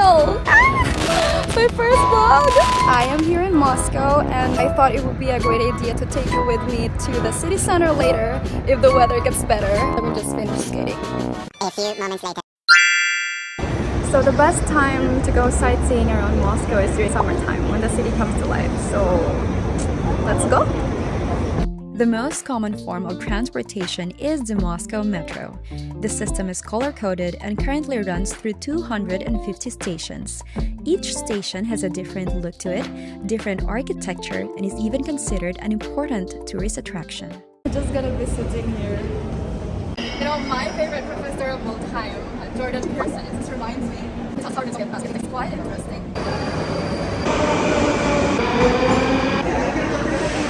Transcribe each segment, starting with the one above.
real! My first vlog! I am here in Moscow and I thought it would be a great idea to take you with me to the city center later if the weather gets better. Let me just finish skating. A few moments later. So the best time to go sightseeing around Moscow is during summertime when the city comes to life. So let's go! The most common form of transportation is the Moscow Metro. The system is color-coded and currently runs through 250 stations. Each station has a different look to it, different architecture, and is even considered an important tourist attraction. We're just gonna be sitting here. You know, my favorite professor of all time, Jordan Pearson, it just reminds me. It's hard to get past it. It's quite interesting.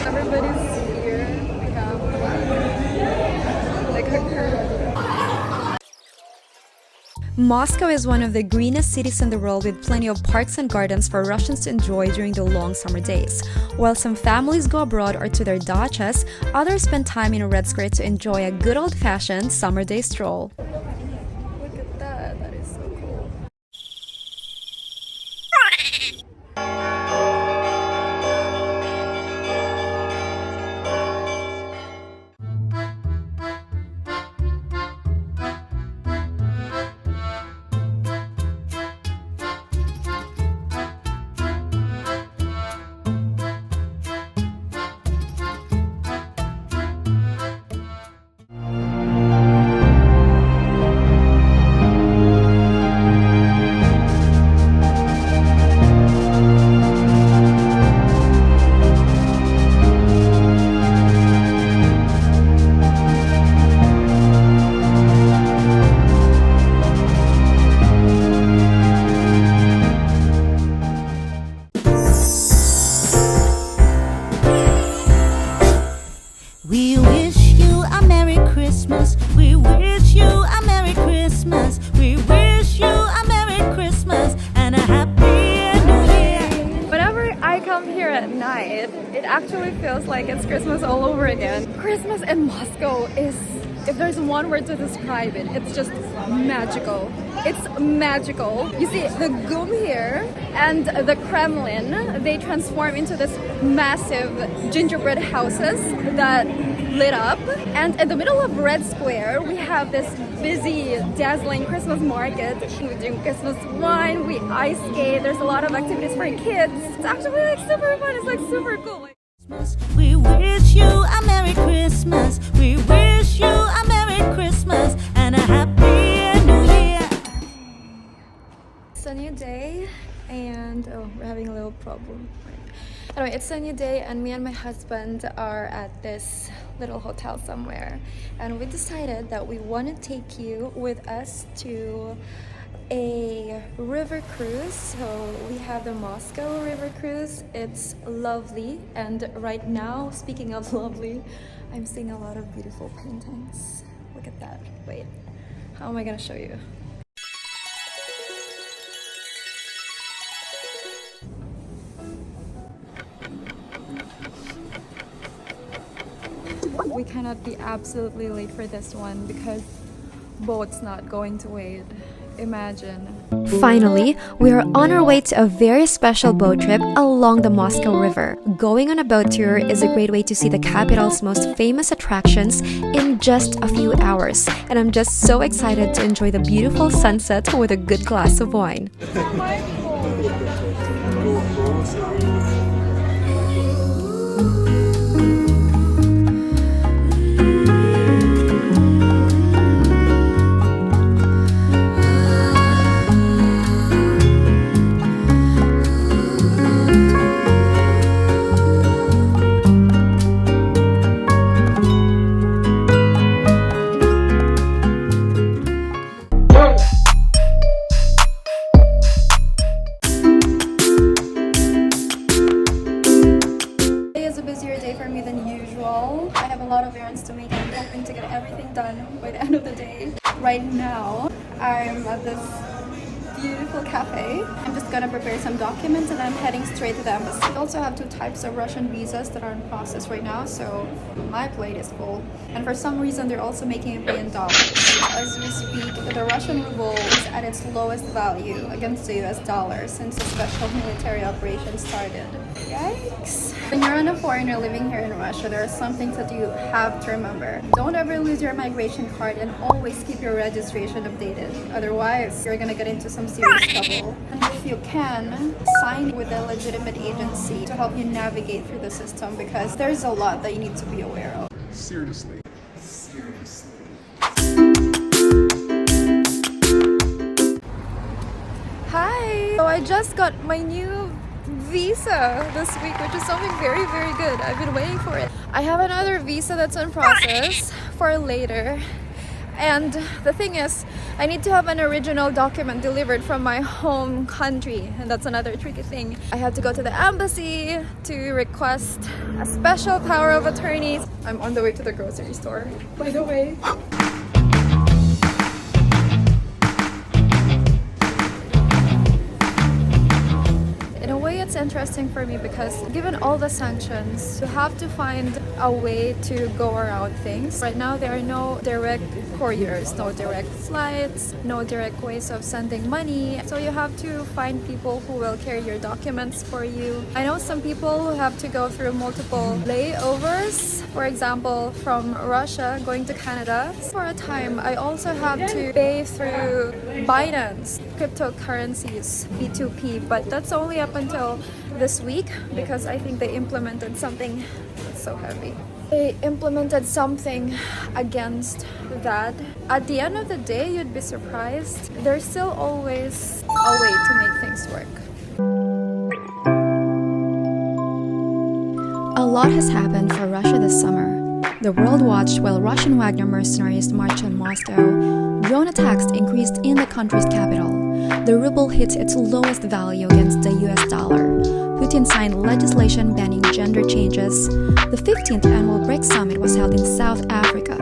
Everybody's here. We have like a curve. Moscow is one of the greenest cities in the world with plenty of parks and gardens for Russians to enjoy during the long summer days. While some families go abroad or to their dachas, others spend time in a red square to enjoy a good old-fashioned summer day stroll. Look at that. That is so cool. We wish you a Merry Christmas. We wish you a Merry Christmas. We wish you a Merry Christmas and a Happy New Year. Whenever I come here at night, it actually feels like it's Christmas all over again. Christmas in Moscow is, if there's one word to describe it, it's just magical. It's magical. You see, the GUM here and the Kremlin, they transform into this massive gingerbread houses that lit up. And in the middle of Red Square, we have this busy, dazzling Christmas market. We drink Christmas wine, we ice skate, there's a lot of activities for kids. It's actually like super fun, it's like super cool. We wish you a Merry Christmas. We wish you a Merry Christmas and a Happy New Year. It's a new day and oh, we're having a little problem. Anyway, it's a new day and me and my husband are at this little hotel somewhere and we decided that we want to take you with us to a river cruise. So we have the Moscow River Cruise. It's lovely, and right now, speaking of lovely, I'm seeing a lot of beautiful paintings. Look at that. Wait, how am I gonna show you? We cannot be absolutely late for this one because boat's not going to wait. Imagine. Finally, we are on our way to a very special boat trip along the Moscow River. Going on a boat tour is a great way to see the capital's most famous attractions in just a few hours. And I'm just so excited to enjoy the beautiful sunset with a good glass of wine. I have a lot of errands to make and I'm hoping to get everything done by the end of the day. Right now, I'm at this beautiful cafe. I'm just gonna prepare some documents and I'm heading straight to the embassy. I also have 2 types of Russian visas that are in process right now, so my plate is full. And for some reason, they're also making it pay in dollars. As we speak, the Russian ruble is at its lowest value against the US dollar since the special military operation started. Yikes! When you're a foreigner living here in Russia, there are some things that you have to remember. Don't ever lose your migration card and always keep your registration updated. Otherwise, you're gonna get into some serious trouble. And if you can, sign with a legitimate agency to help you navigate through the system because there's a lot that you need to be aware of. Seriously. Hi! So I just got my new visa this week, which is something very, very good. I've been waiting for it. I have another visa that's in process for later. And the thing is, I need to have an original document delivered from my home country. And that's another tricky thing. I have to go to the embassy to request a special power of attorney. I'm on the way to the grocery store, by the way. In a way, it's interesting for me because given all the sanctions, you have to find a way to go around things. Right now, there are no direct couriers, no direct flights, no direct ways of sending money. So you have to find people who will carry your documents for you. I know some people who have to go through multiple layovers. For example, from Russia going to Canada. For a time, I also have to pay through Binance cryptocurrencies, B2P, but that's only up until this week because I think they implemented something that's so heavy. They implemented something against that. At the end of the day, you'd be surprised. There's still always a way to make things work. A lot has happened for Russia this summer. The world watched while Russian Wagner mercenaries marched on Moscow. Drone attacks increased in the country's capital. The ruble hit its lowest value against the US dollar. Putin signed legislation banning gender changes. The 15th annual BRICS summit was held in South Africa.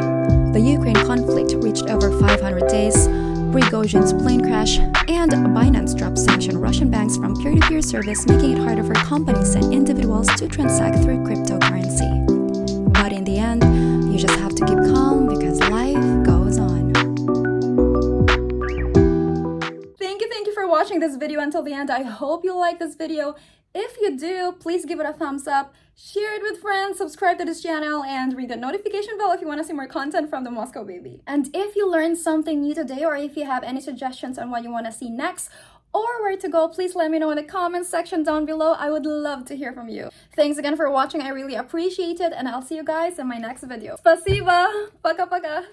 The Ukraine conflict reached over 500 days. Prigozhin's plane crash, and Binance dropped sanctioned Russian banks from peer-to-peer service, making it harder for companies and individuals to transact through cryptocurrency. But in the end, you just have to keep calm because life goes on. Thank you for watching this video until the end. I hope you like this video. If you do, please give it a thumbs up, share it with friends, subscribe to this channel, and ring the notification bell if you want to see more content from the Moscow baby. And if you learned something new today, or if you have any suggestions on what you want to see next, or where to go, please let me know in the comments section down below. I would love to hear from you. Thanks again for watching. I really appreciate it, and I'll see you guys in my next video. Спасибо! Пока-пока!